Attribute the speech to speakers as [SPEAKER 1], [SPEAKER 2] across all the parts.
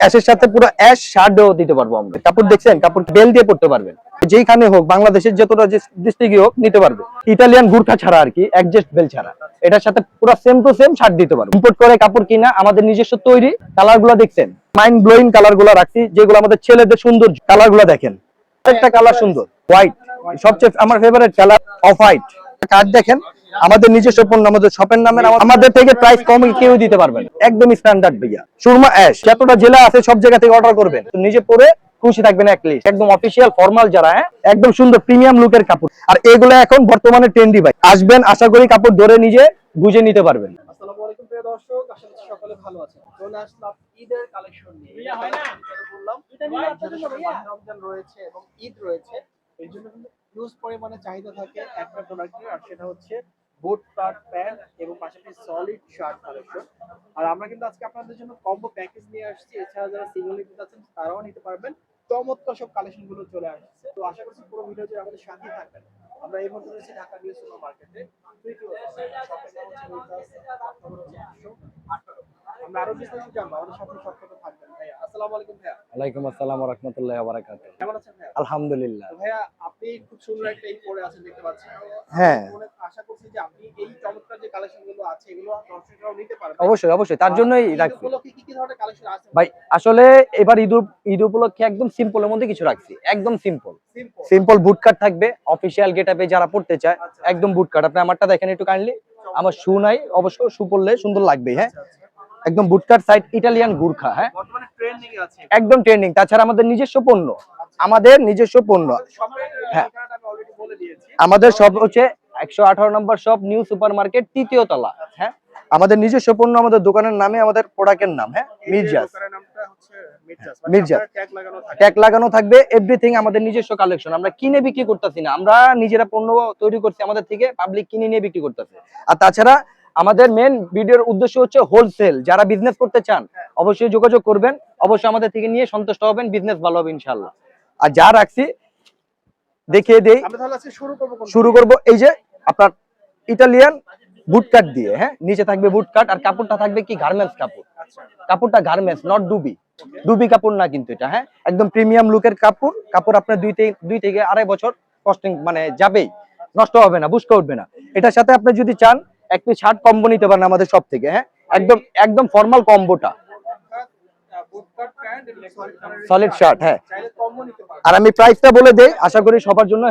[SPEAKER 1] অ্যাশের সাথে পুরো অ্যাশ শার্টও দিতে পারবো আমরা। কাপড় দেখছেন, কাপড় বেল দিয়ে পড়তে পারবেন, যেইখানে হোক বাংলাদেশের যতটা ডিস্ট্রিক্টে হোক নিতে পারবে। ইতালিয়ান গুরখা ছাড়া আর কি, অ্যাডজাস্ট বেল ছাড়া। এটার সাথে পুরো সেম টু সেম শার্ট দিতে পারবো। ইম্পোর্ট করে কাপড় কিনা, আমাদের নিজস্ব তৈরি। কালার গুলো দেখছেন, মাইন্ড ব্লোয়িং কালার গুলো রাখছি, যেগুলো আমাদের ছেলেদের সুন্দর কালার গুলো দেখেন। একটা কালার সুন্দর হোয়াইট, সবচেয়ে আমার favourite colour off white. Card দেখেন, আমাদের নিজস্ব পণ্য, আমাদের শপের নামের, আমাদের থেকে প্রাইস কম কেউ দিতে পারবেন। একদম স্ট্যান্ডার্ড ভাইয়া। সুরমা অ্যাশ যতটা জেলা আছে সব জায়গা থেকে অর্ডার করবেন, নিজে পরে খুশি থাকবেন। একলিস্ট একদম অফিসিয়াল ফর্মাল যারা, একদম সুন্দর প্রিমিয়াম লুকের কাপড়। আর এগুলো এখন বর্তমানে ট্রেন্ডি ভাই। আসবেন, আশা করি কাপড় ধরে নিজে বুঝে নিতে পারবেন।
[SPEAKER 2] আসসালামু আলাইকুম প্রিয় দর্শক, আশা করি সকলে ভালো আছেন। চলে আসলাম ঈদের কালেকশন নিয়ে। এটা হয় না বললাম, এটা নিয়ে আপনাদের সাথে রমজান রয়েছে এবং ঈদ রয়েছে, এই জন্য কিন্তু হিউজ পরিমাণে চাহিদা থাকে একটা প্রোডাক্টের, আর সেটা হচ্ছে বুট কাট প্যান্ট এবং পাশাপাশি সলিড শার্ট কালেকশন। আর আমরা কিন্তু আজকে আপনাদের জন্য কম্বো প্যাকেজ নিয়ে আসছি। এছাড়া যারা সিঙ্গেল নিতে চাচ্ছেন তারাও নিতে পারবেন। চমৎকার সব কালেকশন গুলো চলে আসছে। তো আশা করছি পুরো ভিডিও জুড়ে আমাদের সাথে থাকবেন। আমরা এই মুহূর্তে রয়েছি ঢাকা নিউ সুপার মার্কেটে। আমরা আরো বিস্তারিত জানবো, আমাদের সাথে সবকিছু থাকবেন। ভাইয়া আসসালামু আলাইকুম। ভাইয়া
[SPEAKER 1] ওয়ালাইকুম আসসালাম ওয়া রাহমাতুল্লাহি ওয়া বারাকাতুহু।
[SPEAKER 2] কেমন আছেন ভাইয়া?
[SPEAKER 1] আলহামদুলিল্লাহ।
[SPEAKER 2] তো ভাইয়া আপনি খুব সুন্দর একটা ঈদ পরে আছেন দেখতে পাচ্ছি।
[SPEAKER 1] হ্যাঁ,
[SPEAKER 2] আশা করছি যে আপনি এই চমৎকার যে কালেকশন গুলো আছে এগুলো দর্শকরাও নিতে পারবে।
[SPEAKER 1] অবশ্যই অবশ্যই, তার জন্যই রাখছি
[SPEAKER 2] কি ধরনের কালেকশন আছে
[SPEAKER 1] ভাই। আসলে এবার ঈদ উপলক্ষে একদম সিম্পলের মধ্যে কিছু রাখছি, একদম সিম্পল বুট কাট থাকবে। অফিসিয়াল গেটআপে যারা পড়তে চায় একদম বুট কাট। আপনি আমারটা দেখেন একটু কাইন্ডলি। আমার শু নাই, অবশ্য শু পরলে সুন্দর লাগবে। হ্যাঁ, একদম বুট কাট সাইড ইটালিয়ান গুরখা। হ্যাঁ,
[SPEAKER 2] বর্তমানে ট্রেন্ডিং আছে,
[SPEAKER 1] একদম ট্রেন্ডিং। তাছাড়া আমাদের নিজস্ব পণ্য, আমাদের নিজস্ব পণ্য। হ্যাঁ,
[SPEAKER 2] আমি অলরেডি বলে দিয়েছি।
[SPEAKER 1] আমাদের সব হচ্ছে 118 নম্বর শপ, নিউ সুপার মার্কেট, ৩য় তলা। হ্যাঁ, আমাদের নিজস্ব পণ্য, আমাদের দোকানের নামে, আমাদের প্রোডাক্টের নাম। হ্যাঁ, মির্জাস।
[SPEAKER 2] দোকানের নামটা হচ্ছে
[SPEAKER 1] মির্জাস, ট্যাগ লাগানো থাকবে। এভরিথিং আমাদের নিজস্ব কালেকশন। আমরা কিনে বিক্রি করতেছি না, আমরা নিজেরা পণ্য তৈরি করছি, আমাদের থেকে পাবলিক কিনে নিয়ে বিক্রি করতেছে। আর তাছাড়া আমাদের মেন ভিডিওর উদ্দেশ্য হচ্ছে হোলসেল। যারা বিজনেস করতে চান অবশ্যই যোগাযোগ করবেন, অবশ্যই আমাদের থেকে নিয়ে সন্তুষ্ট হবেন, বিজনেস ভালো হবে ইনশাআল্লাহ। আর যা রাখছি দেখিয়ে দেই।
[SPEAKER 2] আমরা তাহলে আজকে
[SPEAKER 1] শুরু করব এই যে আপনার ইটালিয়ান বুট কাট দিয়ে। হ্যাঁ, নিচে থাকবে বুট কাট, আর কাপড়টা থাকবে কি গার্মেন্টস কাপড়। কাপড়টা গার্মেন্টস, নট ডুবি কাপড় না কিন্তু এটা। হ্যাঁ, একদম প্রিমিয়াম লুকের কাপড়। কাপড় আপনার 2 থেকে 2.5 বছর কস্টিং মানে যাবেই, নষ্ট হবে না, বুস্কা উঠবে না। এটার সাথে আপনি যদি চান এক পিস শার্ট কম্বো নিতে পারেন আমাদের সব থেকে। হ্যাঁ, একদম ফর্মাল কম্বোটা, সলিড শার্ট। হ্যাঁ, আর আমি প্রাইসটা বলে দেই, আশা করি সবার জন্য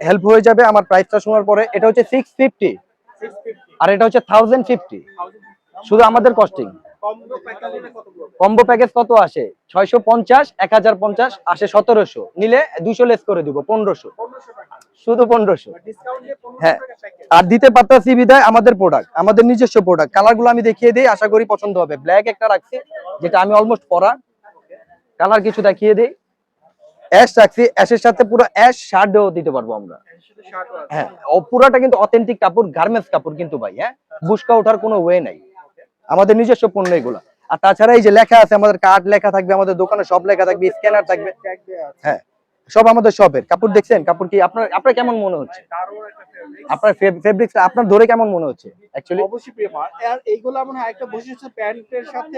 [SPEAKER 1] হেল্প হয়ে যাবে আমার প্রাইসটা শোনার পরে। এটা হচ্ছে 650 আর এটা হচ্ছে 1050, শুধু আমাদের কস্টিং। কম্বো প্যাকেজ কত আসে? 650, 1050 আসে 1700, নিলে 200 লেস করে দিব, 1500, শুধু 1500। হ্যাঁ, আর দিতে পারতাছি বিদায় আমাদের প্রোডাক্ট, আমাদের নিজস্ব প্রোডাক্ট। কালারগুলো আমি দেখিয়ে দিই, আশা করি পছন্দ হবে। ব্ল্যাক একটা রাখছি, যেটা আমি অলমোস্ট পরা। কালার কিছু দেখিয়ে দিই। অ্যাশ রাখছি, অ্যাশের সাথে পুরো অ্যাশ শার্টও দিতে পারবো আমরা। হ্যাঁ, পুরাটা কিন্তু অথেন্টিক কাপড়, গার্মেন্টস কাপড় কিন্তু ভাই। হ্যাঁ, বুস্কা ওঠার কোনো ওয়ে নাই, আমাদের নিজস্ব পণ্য এগুলো। আর তাছাড়া এই যে লেখা আছে, আমাদের কার্ড লেখা থাকবে, আমাদের দোকানে সব লেখা থাকবে, স্ক্যানার থাকবে। হ্যাঁ, সব আমাদের শপের কাপড়। দেখছেন কাপড় কি আপনার কেমন মনে হচ্ছে? আপনার ফেব্রিক্সটা আপনার ধরে কেমন মনে হচ্ছে? অ্যাকচুয়ালি
[SPEAKER 2] অবশ্যই প্রিয় মা, আর এইগুলো মনে হয় একটা বৈশিষ্ট্য, প্যান্টের সাথে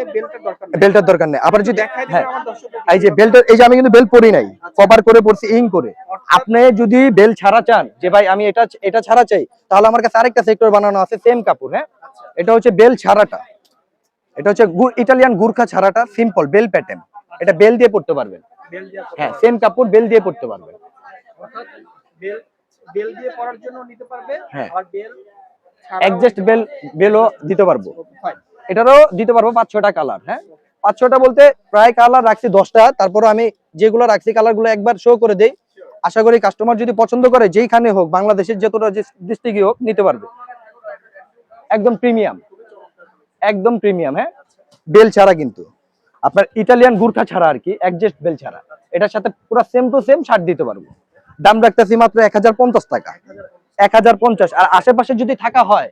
[SPEAKER 1] বেল্টের দরকার নেই। আবার যদি
[SPEAKER 2] দেখাই দিবেন
[SPEAKER 1] হ্যাঁ,
[SPEAKER 2] আমার দর্শকদের।
[SPEAKER 1] এই যে বেল্ট, এই যে আমি কিন্তু বেল্ট পরি নাই, কভার করে পরছি, ইং করে। আপনি যদি বেল্ট ছাড়া চান, যে ভাই আমি এটা ছাড়া চাই, তাহলে আমার কাছে আরেকটা সেক্টর বানানো আছে সেম কাপড়। হ্যাঁ, এটা হচ্ছে বেল্ট ছাড়াটা, এটা হচ্ছে Italian Gurkha ছাড়াটা, simple bell pattern. এটা বেল দিয়ে পড়তে পারবেন। হ্যাঁ, সেম কাপড় বেল দিয়ে পড়তে পারবেন।
[SPEAKER 2] অর্থাৎ বেল দিয়ে পরার জন্য নিতে পারবে,
[SPEAKER 1] হ্যাঁ,
[SPEAKER 2] আর বেল
[SPEAKER 1] অ্যাডজাস্ট বেলও দিতে পারবো। এটারও দিতে পারবো 5-6টা কালার। হ্যাঁ, 5-6টা বলতে প্রায় কালার রাখছি 10টা। তারপর আমি যেগুলো রাখছি কালারগুলো একবার শো করে দেই। আশা করি কাস্টমার যদি পছন্দ করে, যেইখানে হোক বাংলাদেশের যতটা ডিস্ট্রিক্টে হোক নিতে পারবে। একদম প্রিমিয়াম। হ্যাঁ, বেল ছাড়া কিন্তু, আপনার ইটালিয়ান গুরখা ছাড়া আর কি, অ্যাডজাস্ট বেল ছাড়া। এটার সাথে পুরো সেম টু সেম শার্ট দিতে পারবো। দাম রাখতেছি মাত্র 1050 টাকা, 1050। আর আশেপাশে যদি থাকা হয়,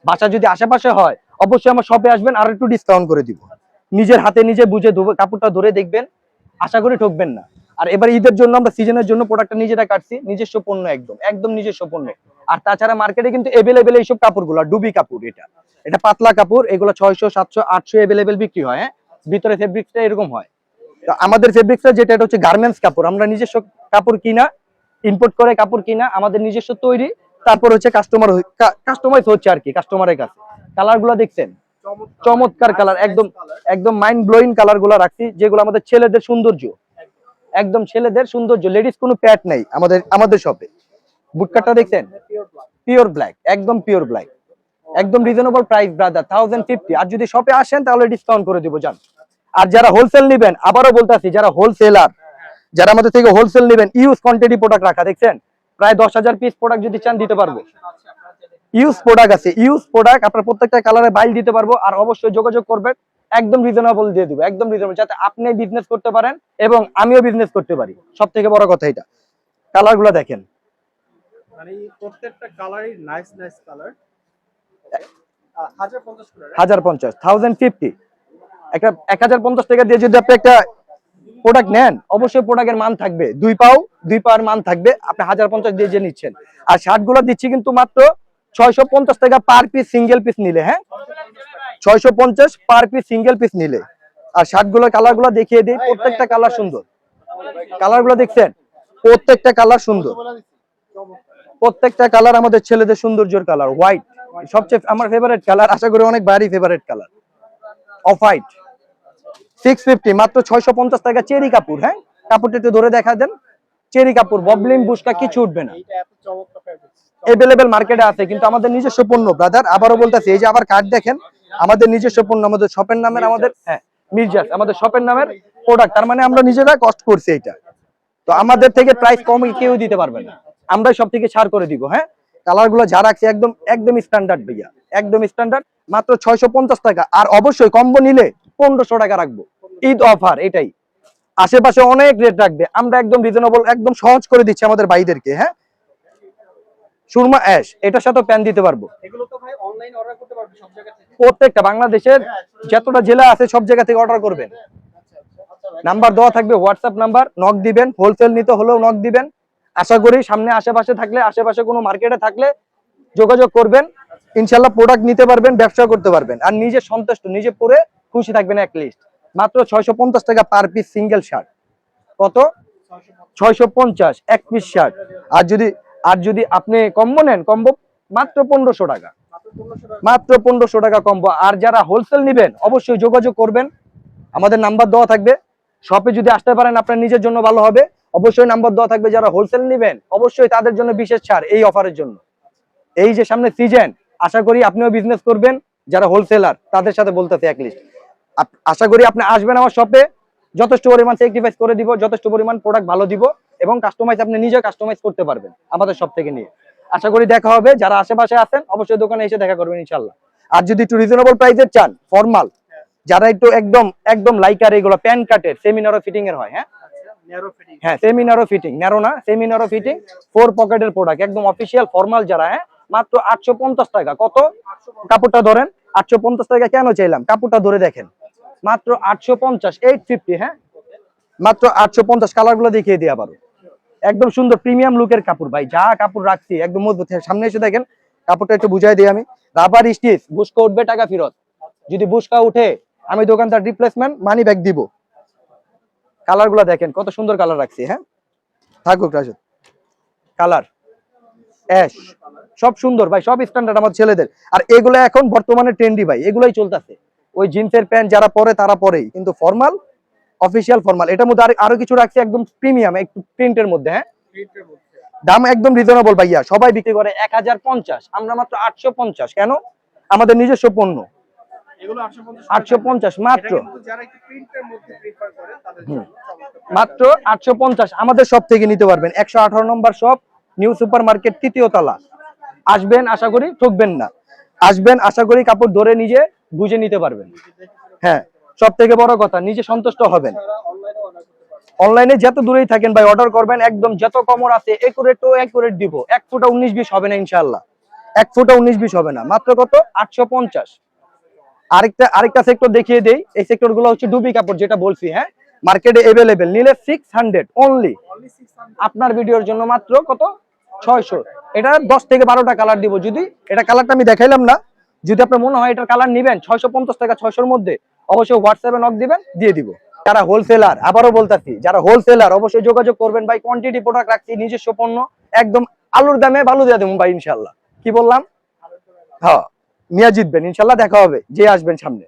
[SPEAKER 1] বাসা যদি আশেপাশে হয়, অবশ্যই আমার শপে আসবেন, আর একটু ডিসকাউন্ট করে দিব। নিজের হাতে নিজে বুঝে কাপড়টা ধরে দেখবেন, আশা করি ঠকবেন না। আর এবার ঈদের জন্য আমরা সিজনের জন্য প্রোডাক্টটা নিজেরা কাটছি, নিজস্ব পণ্য, একদম নিজস্ব পণ্য। আর তাছাড়া মার্কেটে কিন্তু এভেলেবেল এইসব কাপড়গুলো, ডুবি কাপড়। এটা পাতলা কাপড়, এগুলো 600, 700, 800 এভেলেবেল বিক্রি হয়। হ্যাঁ, ভিতরে ফেব্রিক্সটা এরকম হয়। তো আমাদের ফেব্রিক্সটা যেটা, এটা হচ্ছে গার্মেন্টস কাপড়। আমরা নিজস্ব কাপড় কিনা, ইম্পোর্ট করে কাপড় কিনা, আমাদের নিজস্ব তৈরি, তারপর হচ্ছে কাস্টমাইজ হচ্ছে আর কি কাস্টমারের কাছে। কালার গুলো দেখছেন, চমৎকার কালার, একদম একদম মাইন্ড ব্লোয়িং কালার গুলো রাখছি, যেগুলো আমাদের ছেলেদের সৌন্দর্য, একদম ছেলেদের সৌন্দর্য। লেডিস কোনো প্যাট নেই আমাদের শপে। বুটকাটটা দেখছেন, পিওর ব্ল্যাক, একদম পিওর ব্ল্যাক, একদম রিজনেবল প্রাইস ব্রাদার, 1050। আর যদি শপে আসেন তাহলে ডিসকাউন্ট করে দিব জান। আর যারা হোলসেল নেবেন, আবারও বলতেছি, যারা হোলসেলার, যারা আমাদের থেকে হোলসেল নেবেন, ইউজ কোয়ান্টিটি প্রোডাক্ট রাখা দেখছেন, প্রায় 10,000 পিস প্রোডাক্ট যদি চান দিতে পারবো। ইউজ প্রোডাক্ট আছে, ইউজ প্রোডাক্ট আপনার প্রত্যেকটা কালারে বাইল দিতে পারবো। আর অবশ্যই যোগাযোগ করবেন, একদম রিজনেবল দিয়ে দিব, একদম রিজনেবল, যাতে আপনি বিজনেস করতে পারেন এবং আমিও বিজনেস করতে পারি। সব থেকে বড় কথা এটা। কালার গুলো দেখেন,
[SPEAKER 2] মানে প্রত্যেকটা কালারই নাইস নাইস কালার। 1050 করে
[SPEAKER 1] 1050, 1050। একটা 1050 টাকা দিয়ে যদি আপনি একটা প্রোডাক্ট নেন, অবশ্যই প্রোডাক্টের মান থাকবে, দুই পাওয়ার মান থাকবে। আপনি 1050 দিয়ে যে নিচ্ছেন। আর শার্ট গুলো দিচ্ছি কিন্তু মাত্র 650 টাকা পার পিস, সিঙ্গেল পিস নিলে। হ্যাঁ, 650 পার পিস সিঙ্গেল পিস নিলে। আর শার্ট গুলো কালার গুলো দেখিয়ে দিই, প্রত্যেকটা কালার সুন্দর। কালার গুলো দেখছেন, প্রত্যেকটা কালার সুন্দর, প্রত্যেকটা কালার আমাদের ছেলেদের সৌন্দর্যের কালার। হোয়াইট সবচেয়ে আমার ফেভারিট কালার, আশা করি অনেক বাড়ি ফেভারিট কালার। অফ হোয়াইট 650, মাত্র 650 টাকা। চেরি কাপড়, হ্যাঁ, কাপড়টা একটু ধরে দেখা দেন। চেরি কাপড়, ববলিন বুশকা কিছু উঠবে না।
[SPEAKER 2] এটা এত চমৎকার ফেব্রিক্স।
[SPEAKER 1] अवेलेबल মার্কেটে আছে, কিন্তু আমাদের নিজস্ব পণ্য ব্রাদার। আবারও বলতেছি, এই যে আবার কার্ড দেখেন, আমাদের নিজস্ব পণ্য, আমাদের শপের নামের, আমাদের হ্যাঁ মির্জাস, আমাদের শপের নামের প্রোডাক্ট। তার মানে আমরা নিজেরা কষ্ট করছি এটা। তো আমাদের থেকে প্রাইস কম কেউ দিতে পারবে না, আমরাই সব থেকে ছাড় করে দিব। হ্যাঁ, কালার গুলো যা রাখছি একদম একদম স্ট্যান্ডার্ড ভাইয়া, একদম স্ট্যান্ডার্ড, মাত্র 650 টাকা। আর অবশ্যই কম্বো নিলে 1500 টাকা রাখবো, ঈদ অফার এটাই। আশেপাশে অনেক রেট রাখবে, আমরা একদম রিজনেবল, একদম সহজ করে দিচ্ছি আমাদের ভাইদেরকে। হ্যাঁ, সুরমা অ্যাশ, এটার সাথে প্যান দিতে পারবো।
[SPEAKER 2] এগুলো তো ভাই অনলাইন অর্ডার করতে পারবে সব জায়গা থেকে?
[SPEAKER 1] প্রত্যেকটা বাংলাদেশের যতটা জেলা আছে সব জায়গা থেকে অর্ডার করবেন। নাম্বার দেওয়া থাকবে, হোয়াটসঅ্যাপ নাম্বার, নক দিবেন। হোলসেল নিতে হলেও নক দিবেন। আশা করি সামনে আশেপাশে থাকলে, আশেপাশে কোনো মার্কেটে থাকলে যোগাযোগ করবেন, ইনশাল্লাহ প্রোডাক্ট নিতে পারবেন, ব্যবসা করতে পারবেন। আর নিজে সন্তুষ্ট, নিজে পরে খুশি থাকবেন। এক লিস্ট মাত্র 650 টাকা পার পিস সিঙ্গেল শার্ট। কত? 650 এক পিস শার্ট। আর যদি আপনি কম্বো নেন, কম্বো মাত্র 1500 টাকা, মাত্র 1500 টাকা কম্বো। আর যারা হোলসেল নেবেন অবশ্যই যোগাযোগ করবেন, আমাদের নাম্বার দেওয়া থাকবে। শপে যদি আসতে পারেন আপনার নিজের জন্য ভালো হবে। অবশ্যই নাম্বার দেওয়া থাকবে, যারা হোলসেল নেবেন অবশ্যই তাদের জন্য বিশেষ ছাড় এই অফারের জন্য। এই যে সামনে সিজন, আশা করি আপনিও বিজনেস করবেন, যারা হোলসেলার তাদের সাথে বলতেছি এক লিস্ট। আশা করি আপনি আসবেন আমার শপে, যথেষ্ট পরিমাণ স্যাক্রিফাইস করে দিব, যথেষ্ট পরিমাণ প্রোডাক্ট ভালো দিব, এবং কাস্টমাইজ আপনি নিজে কাস্টমাইজ করতে পারবেন আমাদের শপ থেকে নিয়ে। আশা করি দেখা হবে। যারা আশেপাশে আছেন অবশ্যই দোকানে এসে দেখা করবেন ইনশাল্লাহ। আর যদি একটু রিজনেবল প্রাইসের চান, ফর্মাল, যারা একটু একদম একদম লাইকার, এগুলো প্যান কাটের, সেমিনারও ফিটিং এর হয়। হ্যাঁ,
[SPEAKER 2] ন্যারো ফিটিং।
[SPEAKER 1] হ্যাঁ, সেমিনারও ফিটিং, ন্যারো না, সেমিনারও ফিটিং, 4 পকেটের প্রোডাক্ট, একদম অফিসিয়াল ফর্মাল যারা। হ্যাঁ, মাত্র 850 টাকা। কত? কাপড়টা ধরেন, 850 টাকা কেন চাইলাম, কাপড়টা ধরে দেখেন, মাত্র 850, 850। হ্যাঁ, মাত্র 850। কালার গুলো দেখিয়ে দিই আবারও, একদম সুন্দর প্রিমিয়াম লুকের কাপড় ভাই। যা কাপড় রাখছি একদম মজবুত। সামনে এসে দেখেন, কাপড়টা একটু বুঝাই দিই আমি। রাবার স্টিচ, বুশকা উঠবে টাকা ফেরত। যদি বুশকা উঠে আমি দোকানদার রিপ্লেসমেন্ট মানি ব্যাক দিব। কালার গুলা দেখেন কত সুন্দর কালার রাখছি। হ্যাঁ, থাকুক রাজু। কালার অ্যাশ, সব সুন্দর ভাই, সব স্ট্যান্ডার্ড আমার ছেলেদের। আর এগুলো এখন বর্তমানে ট্রেন্ডি ভাই, এগুলাই চলতেছে। ওই জিন্সের প্যান্ট যারা পরে তারা পরেই, কিন্তু ফর্মাল, অফিসিয়াল ফর্মাল। এটার মধ্যে আরো কিছু রাখছি একদম প্রিমিয়াম, একটু প্রিন্টের মধ্যে। হ্যাঁ,
[SPEAKER 2] প্রিন্টের মধ্যে
[SPEAKER 1] দাম একদম রিজনেবল ভাইয়া। সবাই বিক্রি করে 1050, আমরা মাত্র 850। কেন? আমাদের নিজস্ব পণ্য।
[SPEAKER 2] এগুলো 850
[SPEAKER 1] 850 মাত্র,
[SPEAKER 2] এটা কিন্তু যারা একটু প্রিন্টের মধ্যে প্রিফার করে তাদের জন্য চমৎকার।
[SPEAKER 1] মাত্র 850 আমাদের শপ থেকে নিতে পারবেন। 118 নম্বর শপ, নিউ সুপার মার্কেট, 3য় তলা। আসবেন, আশা করি ঠকবেন না। আসবেন, আশা করি কাপড় ধরে নিজে বুঝে নিতে পারবেন। হ্যাঁ, সব থেকে বড় কথা, নিজে সন্তুষ্ট হবেন।
[SPEAKER 2] তারা অনলাইনে অর্ডার করতে পারবে।
[SPEAKER 1] অনলাইনে যত দূরেই থাকেন ভাই, অর্ডার করবেন, একদম যত কমর আছে একুরেট দিব। 1 ফুটা 19-20 হবে না ইনশাআল্লাহ, 1 ফুটা 19-20 হবে না। মাত্র কত? 850। আরেকটা সেক্টর দেখিয়ে দেই। এই সেক্টর গুলো হচ্ছে ডুবি কাপড়, যেটা বলছি। হ্যাঁ, মার্কেটে अवेलेबल, নিলে 600 অনলি।
[SPEAKER 2] অনলি 600।
[SPEAKER 1] আপনার ভিডিওর জন্য মাত্র কত? 600। এটা 10 থেকে 12টা কালার দিব। যদি এটা কালারটা আমি দেখাইলাম না, যদি আপনার মনে হয় এটার কালার নেবেন 650 টাকা, 600-র মধ্যে, অবশ্যই হোয়াটসঅ্যাপে নক দিবেন, দিয়ে দিব। যারা হোলসেলার, আবারও বলতাছি, যারা হোলসেলার অবশ্যই যোগাযোগ করবেন ভাই। কোয়ান্টিটি প্রোডাক্ট রাখছি, নিজস্ব পণ্য, একদম আলুর দামে ভালো দিয়ে দেবো ভাই ইনশাল্লাহ। কি বললাম? হ্যাঁ, নিয়ে জিতবেন ইনশাল্লাহ। দেখা হবে, যে আসবেন সামনে।